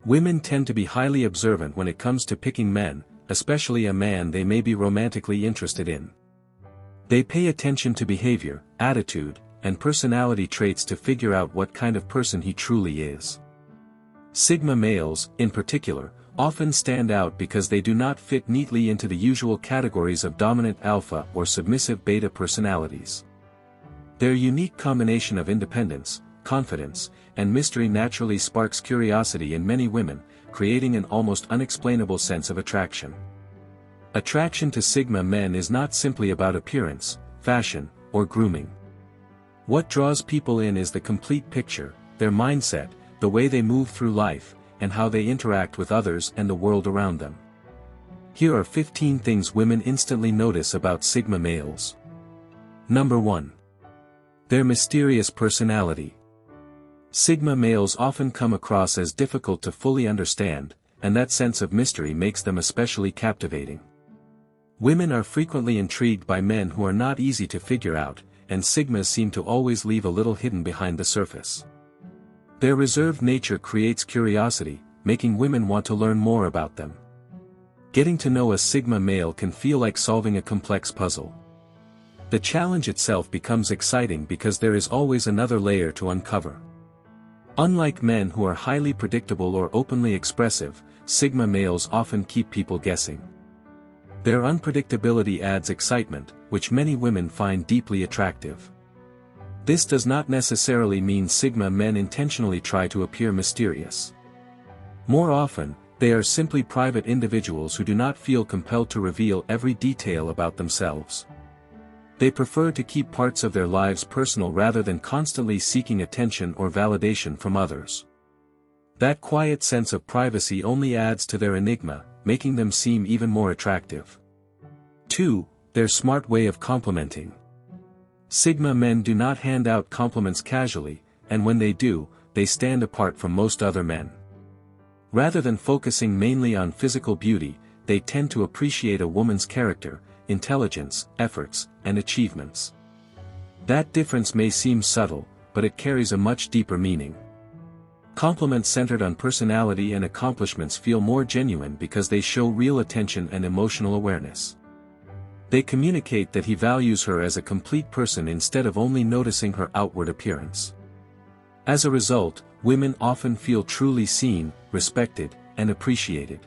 Women tend to be highly observant when it comes to picking men, especially a man they may be romantically interested in. They pay attention to behavior, attitude, and personality traits to figure out what kind of person he truly is. Sigma males, in particular, often stand out because they do not fit neatly into the usual categories of dominant alpha or submissive beta personalities. Their unique combination of independence, confidence, and mystery naturally sparks curiosity in many women, creating an almost unexplainable sense of attraction. Attraction to Sigma men is not simply about appearance, fashion, or grooming. What draws people in is the complete picture, their mindset, the way they move through life, and how they interact with others and the world around them. Here are 15 things women instantly notice about Sigma males. Number 1. Their mysterious personality. Sigma males often come across as difficult to fully understand, and that sense of mystery makes them especially captivating. Women are frequently intrigued by men who are not easy to figure out, and Sigmas seem to always leave a little hidden behind the surface. Their reserved nature creates curiosity, making women want to learn more about them. Getting to know a Sigma male can feel like solving a complex puzzle. The challenge itself becomes exciting because there is always another layer to uncover. Unlike men who are highly predictable or openly expressive, Sigma males often keep people guessing. Their unpredictability adds excitement, which many women find deeply attractive. This does not necessarily mean Sigma men intentionally try to appear mysterious. More often, they are simply private individuals who do not feel compelled to reveal every detail about themselves. They prefer to keep parts of their lives personal rather than constantly seeking attention or validation from others. That quiet sense of privacy only adds to their enigma, making them seem even more attractive. 2. Their smart way of complimenting. Sigma men do not hand out compliments casually, and when they do, they stand apart from most other men. Rather than focusing mainly on physical beauty, they tend to appreciate a woman's character, intelligence, efforts, and achievements. That difference may seem subtle, but it carries a much deeper meaning. Compliments centered on personality and accomplishments feel more genuine because they show real attention and emotional awareness. They communicate that he values her as a complete person instead of only noticing her outward appearance. As a result, women often feel truly seen, respected, and appreciated.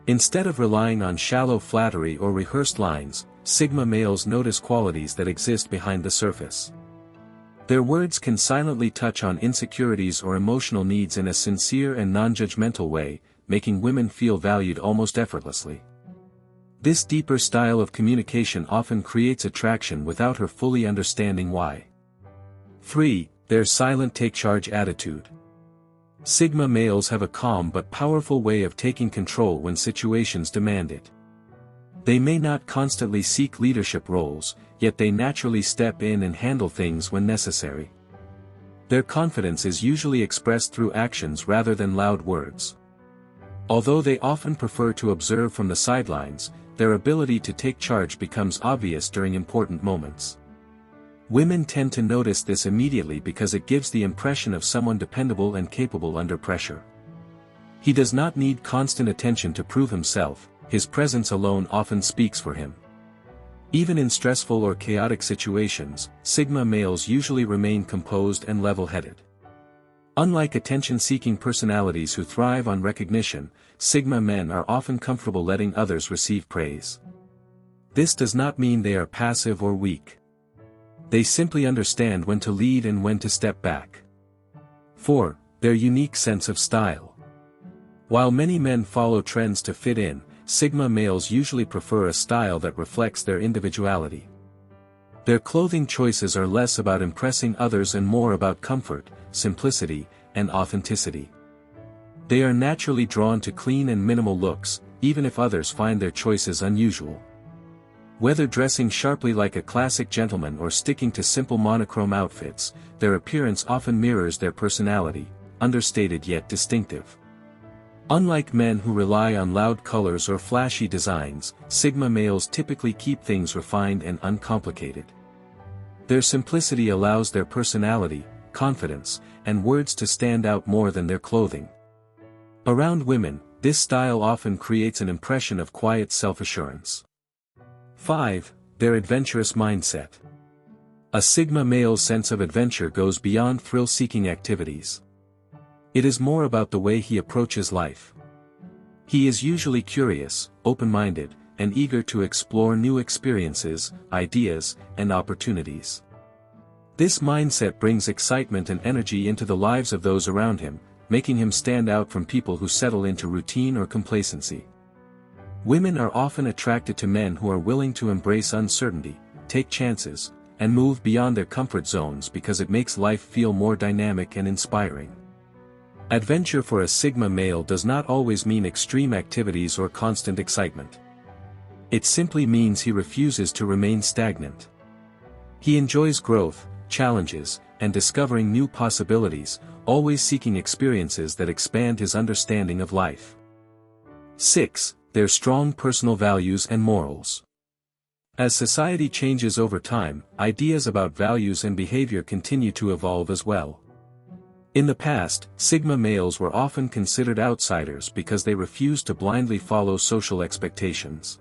Instead of relying on shallow flattery or rehearsed lines, Sigma males notice qualities that exist behind the surface. Their words can silently touch on insecurities or emotional needs in a sincere and non-judgmental way, making women feel valued almost effortlessly. This deeper style of communication often creates attraction without her fully understanding why. 3. Their silent take-charge attitude. Sigma males have a calm but powerful way of taking control when situations demand it. They may not constantly seek leadership roles, yet they naturally step in and handle things when necessary. Their confidence is usually expressed through actions rather than loud words. Although they often prefer to observe from the sidelines, their ability to take charge becomes obvious during important moments. Women tend to notice this immediately because it gives the impression of someone dependable and capable under pressure. He does not need constant attention to prove himself, his presence alone often speaks for him. Even in stressful or chaotic situations, Sigma males usually remain composed and level-headed. Unlike attention-seeking personalities who thrive on recognition, Sigma men are often comfortable letting others receive praise. This does not mean they are passive or weak. They simply understand when to lead and when to step back. 4. Their unique sense of style. While many men follow trends to fit in, Sigma males usually prefer a style that reflects their individuality. Their clothing choices are less about impressing others and more about comfort, simplicity, and authenticity. They are naturally drawn to clean and minimal looks, even if others find their choices unusual. Whether dressing sharply like a classic gentleman or sticking to simple monochrome outfits, their appearance often mirrors their personality, understated yet distinctive. Unlike men who rely on loud colors or flashy designs, Sigma males typically keep things refined and uncomplicated. Their simplicity allows their personality, confidence, and words to stand out more than their clothing. Around women, this style often creates an impression of quiet self-assurance. 5. Their adventurous mindset. A Sigma male's sense of adventure goes beyond thrill-seeking activities. It is more about the way he approaches life. He is usually curious, open-minded, and eager to explore new experiences, ideas, and opportunities. This mindset brings excitement and energy into the lives of those around him, making him stand out from people who settle into routine or complacency. Women are often attracted to men who are willing to embrace uncertainty, take chances, and move beyond their comfort zones because it makes life feel more dynamic and inspiring. Adventure for a Sigma male does not always mean extreme activities or constant excitement. It simply means he refuses to remain stagnant. He enjoys growth, challenges, and discovering new possibilities, always seeking experiences that expand his understanding of life. 6. Their strong personal values and morals. As society changes over time, ideas about values and behavior continue to evolve as well. In the past, Sigma males were often considered outsiders because they refused to blindly follow social expectations.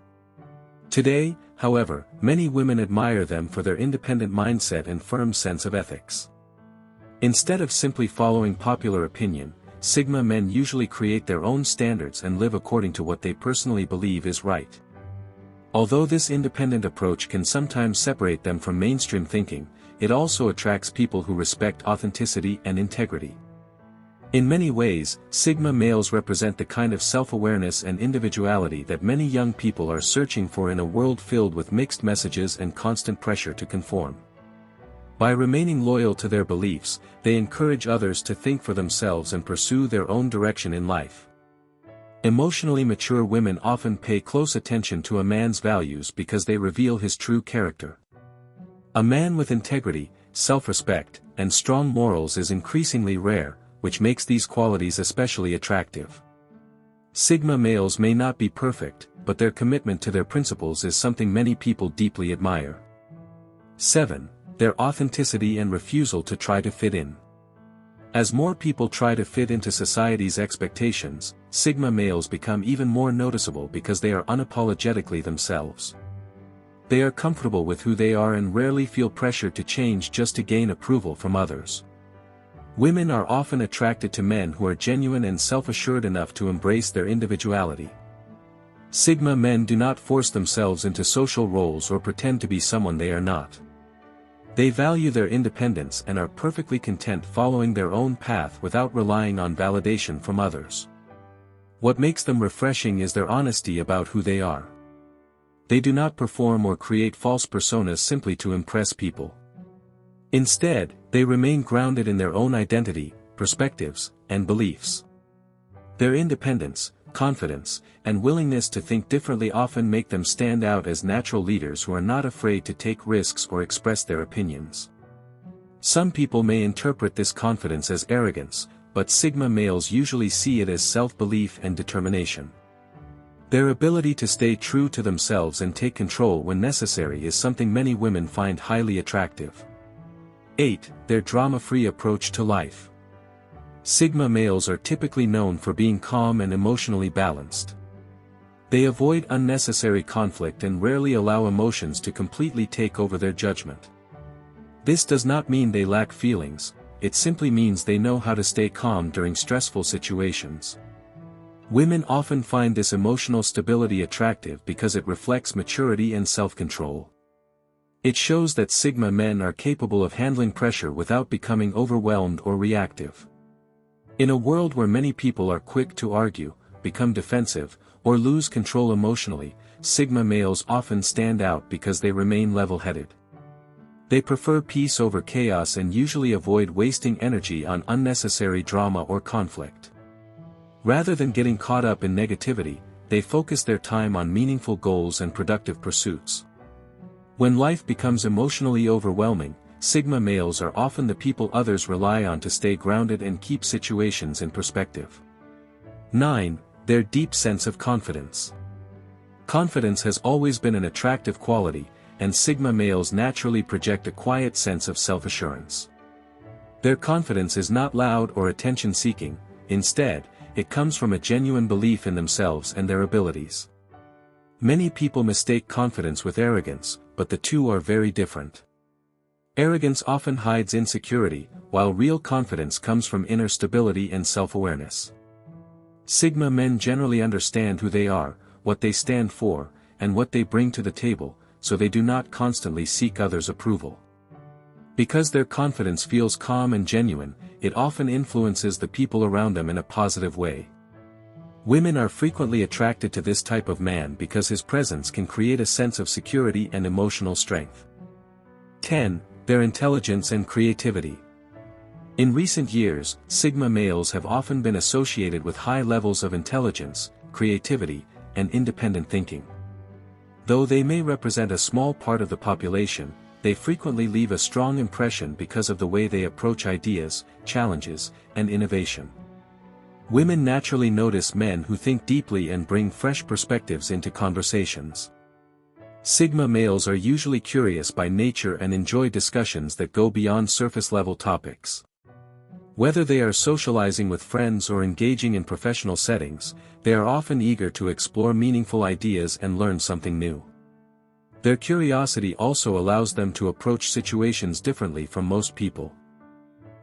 Today, however, many women admire them for their independent mindset and firm sense of ethics. Instead of simply following popular opinion, Sigma men usually create their own standards and live according to what they personally believe is right. Although this independent approach can sometimes separate them from mainstream thinking, it also attracts people who respect authenticity and integrity. In many ways, Sigma males represent the kind of self-awareness and individuality that many young people are searching for in a world filled with mixed messages and constant pressure to conform. By remaining loyal to their beliefs, they encourage others to think for themselves and pursue their own direction in life. Emotionally mature women often pay close attention to a man's values because they reveal his true character. A man with integrity, self-respect, and strong morals is increasingly rare, which makes these qualities especially attractive. Sigma males may not be perfect, but their commitment to their principles is something many people deeply admire. 7. Their authenticity and refusal to try to fit in. As more people try to fit into society's expectations, Sigma males become even more noticeable because they are unapologetically themselves. They are comfortable with who they are and rarely feel pressured to change just to gain approval from others. Women are often attracted to men who are genuine and self-assured enough to embrace their individuality. Sigma men do not force themselves into social roles or pretend to be someone they are not. They value their independence and are perfectly content following their own path without relying on validation from others. What makes them refreshing is their honesty about who they are. They do not perform or create false personas simply to impress people. Instead, they remain grounded in their own identity, perspectives, and beliefs. Their independence, confidence, and willingness to think differently often make them stand out as natural leaders who are not afraid to take risks or express their opinions. Some people may interpret this confidence as arrogance, but Sigma males usually see it as self-belief and determination. Their ability to stay true to themselves and take control when necessary is something many women find highly attractive. 8. Their drama-free approach to life. Sigma males are typically known for being calm and emotionally balanced. They avoid unnecessary conflict and rarely allow emotions to completely take over their judgment. This does not mean they lack feelings, it simply means they know how to stay calm during stressful situations. Women often find this emotional stability attractive because it reflects maturity and self-control. It shows that Sigma men are capable of handling pressure without becoming overwhelmed or reactive. In a world where many people are quick to argue, become defensive, or lose control emotionally, Sigma males often stand out because they remain level-headed. They prefer peace over chaos and usually avoid wasting energy on unnecessary drama or conflict. Rather than getting caught up in negativity, they focus their time on meaningful goals and productive pursuits. When life becomes emotionally overwhelming, Sigma males are often the people others rely on to stay grounded and keep situations in perspective. 9. Their deep sense of confidence. Confidence has always been an attractive quality, and Sigma males naturally project a quiet sense of self-assurance. Their confidence is not loud or attention-seeking, instead, it comes from a genuine belief in themselves and their abilities. Many people mistake confidence with arrogance, but the two are very different. Arrogance often hides insecurity, while real confidence comes from inner stability and self-awareness. Sigma men generally understand who they are, what they stand for, and what they bring to the table, so they do not constantly seek others' approval. Because their confidence feels calm and genuine, it often influences the people around them in a positive way. Women are frequently attracted to this type of man because his presence can create a sense of security and emotional strength. 10. Their intelligence and creativity. In recent years, Sigma males have often been associated with high levels of intelligence, creativity, and independent thinking. Though they may represent a small part of the population, they frequently leave a strong impression because of the way they approach ideas, challenges, and innovation. Women naturally notice men who think deeply and bring fresh perspectives into conversations. Sigma males are usually curious by nature and enjoy discussions that go beyond surface-level topics. Whether they are socializing with friends or engaging in professional settings, they are often eager to explore meaningful ideas and learn something new. Their curiosity also allows them to approach situations differently from most people.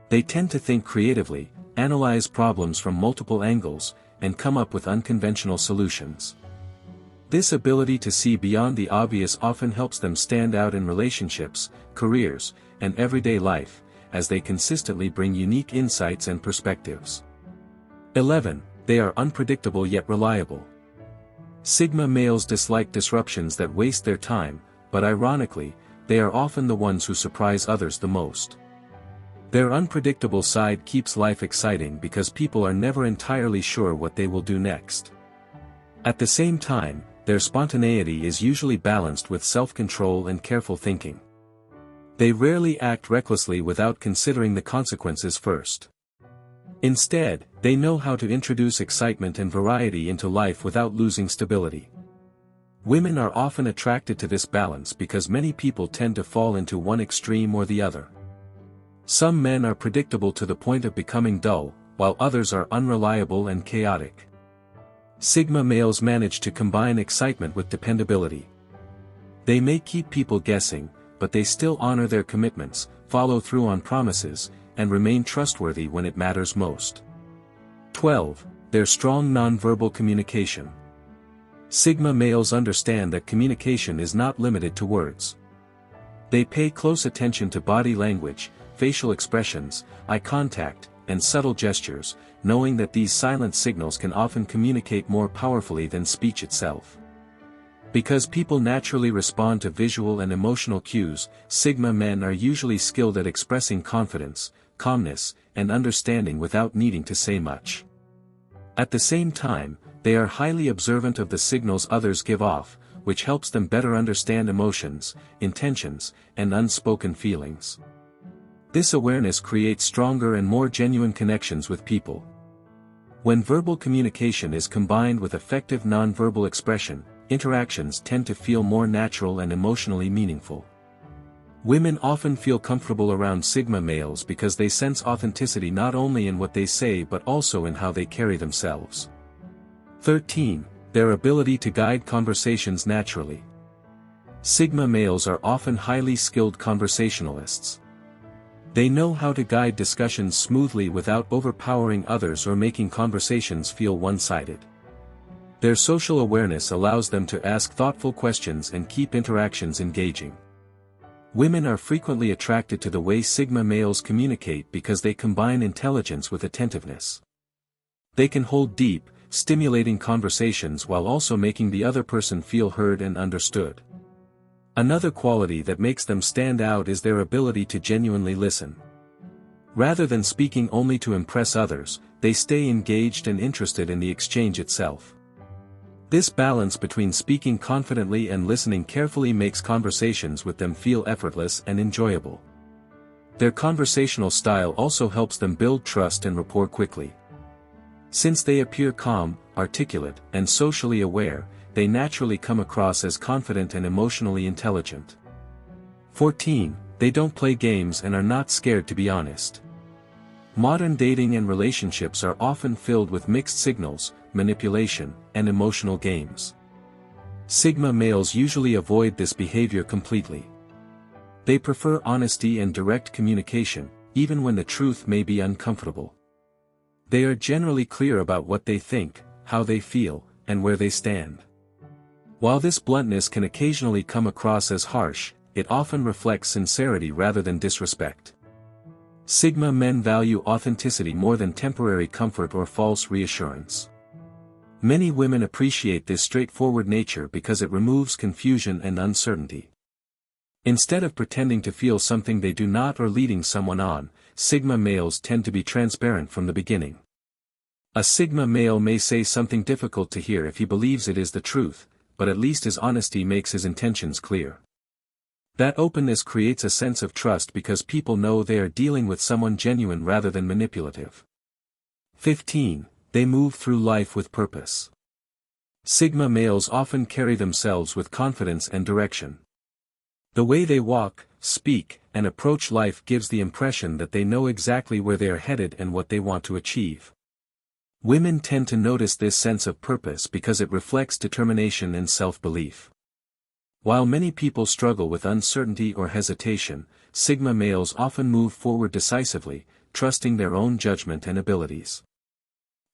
They tend to think creatively, analyze problems from multiple angles, and come up with unconventional solutions. This ability to see beyond the obvious often helps them stand out in relationships, careers, and everyday life, as they consistently bring unique insights and perspectives. 11. They are unpredictable yet reliable. Sigma males dislike disruptions that waste their time, but ironically, they are often the ones who surprise others the most. Their unpredictable side keeps life exciting because people are never entirely sure what they will do next. At the same time, their spontaneity is usually balanced with self-control and careful thinking. They rarely act recklessly without considering the consequences first. Instead, they know how to introduce excitement and variety into life without losing stability. Women are often attracted to this balance because many people tend to fall into one extreme or the other. Some men are predictable to the point of becoming dull, while others are unreliable and chaotic. Sigma males manage to combine excitement with dependability. They may keep people guessing, but they still honor their commitments, follow through on promises, and remain trustworthy when it matters most. 12. Their strong nonverbal communication. Sigma males understand that communication is not limited to words. They pay close attention to body language, facial expressions, eye contact, and subtle gestures, knowing that these silent signals can often communicate more powerfully than speech itself. Because people naturally respond to visual and emotional cues, Sigma men are usually skilled at expressing confidence, calmness, and understanding without needing to say much. At the same time, they are highly observant of the signals others give off, which helps them better understand emotions, intentions, and unspoken feelings. This awareness creates stronger and more genuine connections with people. When verbal communication is combined with effective nonverbal expression, interactions tend to feel more natural and emotionally meaningful. Women often feel comfortable around Sigma males because they sense authenticity not only in what they say but also in how they carry themselves. 13. Their ability to guide conversations naturally. Sigma males are often highly skilled conversationalists. They know how to guide discussions smoothly without overpowering others or making conversations feel one-sided. Their social awareness allows them to ask thoughtful questions and keep interactions engaging. Women are frequently attracted to the way Sigma males communicate because they combine intelligence with attentiveness. They can hold deep, stimulating conversations while also making the other person feel heard and understood. Another quality that makes them stand out is their ability to genuinely listen. Rather than speaking only to impress others, they stay engaged and interested in the exchange itself. This balance between speaking confidently and listening carefully makes conversations with them feel effortless and enjoyable. Their conversational style also helps them build trust and rapport quickly. Since they appear calm, articulate, and socially aware, they naturally come across as confident and emotionally intelligent. 14. They don't play games and are not scared to be honest. Modern dating and relationships are often filled with mixed signals, manipulation, and emotional games. Sigma males usually avoid this behavior completely. They prefer honesty and direct communication, even when the truth may be uncomfortable. They are generally clear about what they think, how they feel, and where they stand. While this bluntness can occasionally come across as harsh, it often reflects sincerity rather than disrespect. Sigma men value authenticity more than temporary comfort or false reassurance. Many women appreciate this straightforward nature because it removes confusion and uncertainty. Instead of pretending to feel something they do not or leading someone on, Sigma males tend to be transparent from the beginning. A Sigma male may say something difficult to hear if he believes it is the truth, but at least his honesty makes his intentions clear. That openness creates a sense of trust because people know they are dealing with someone genuine rather than manipulative. 15. They move through life with purpose. Sigma males often carry themselves with confidence and direction. The way they walk, speak, and approach life gives the impression that they know exactly where they are headed and what they want to achieve. Women tend to notice this sense of purpose because it reflects determination and self-belief. While many people struggle with uncertainty or hesitation, Sigma males often move forward decisively, trusting their own judgment and abilities.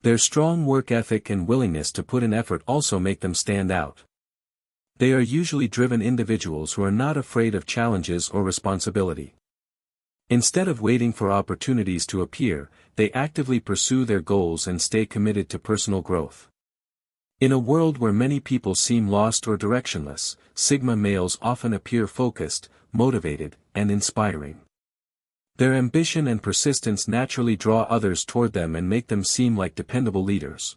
Their strong work ethic and willingness to put in effort also make them stand out. They are usually driven individuals who are not afraid of challenges or responsibility. Instead of waiting for opportunities to appear, they actively pursue their goals and stay committed to personal growth. In a world where many people seem lost or directionless, Sigma males often appear focused, motivated, and inspiring. Their ambition and persistence naturally draw others toward them and make them seem like dependable leaders.